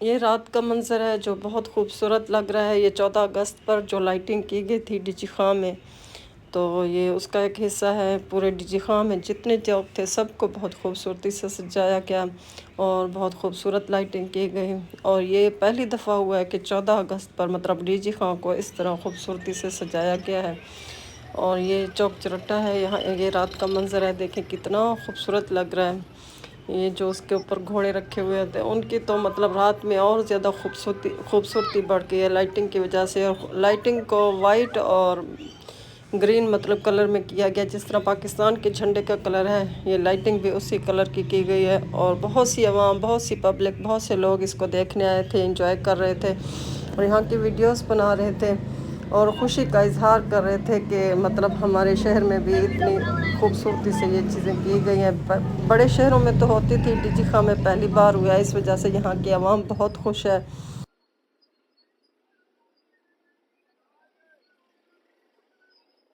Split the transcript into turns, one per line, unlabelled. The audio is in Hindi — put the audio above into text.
ये रात का मंज़र है जो बहुत खूबसूरत लग रहा है। ये 14 अगस्त पर जो लाइटिंग की गई थी डीजी खां में, तो ये उसका एक हिस्सा है। पूरे डीजी खां में जितने चौक थे सबको बहुत खूबसूरती से सजाया गया और बहुत खूबसूरत लाइटिंग की गई। और ये पहली दफ़ा हुआ है कि 14 अगस्त पर मतलब डीजी खां को इस तरह खूबसूरती से सजाया गया है। और ये चौक चौराहा है यहाँ, ये रात का मंज़र है, देखें कितना खूबसूरत लग रहा है। ये जो उसके ऊपर घोड़े रखे हुए थे उनकी तो मतलब रात में और ज़्यादा खूबसूरती खूबसूरती बढ़ गई है लाइटिंग की वजह से। और लाइटिंग को वाइट और ग्रीन मतलब कलर में किया गया, जिस तरह पाकिस्तान के झंडे का कलर है ये लाइटिंग भी उसी कलर की गई है। और बहुत सी आवाम, बहुत सी पब्लिक, बहुत से लोग इसको देखने आए थे, एंजॉय कर रहे थे और यहाँ की वीडियोस बना रहे थे और ख़ुशी का इजहार कर रहे थे कि मतलब हमारे शहर में भी इतनी खूबसूरती से ये चीज़ें की गई हैं। बड़े शहरों में तो होती थी, डीजी खां में पहली बार हुआ है, इस वजह से यहाँ की आवाम बहुत खुश है।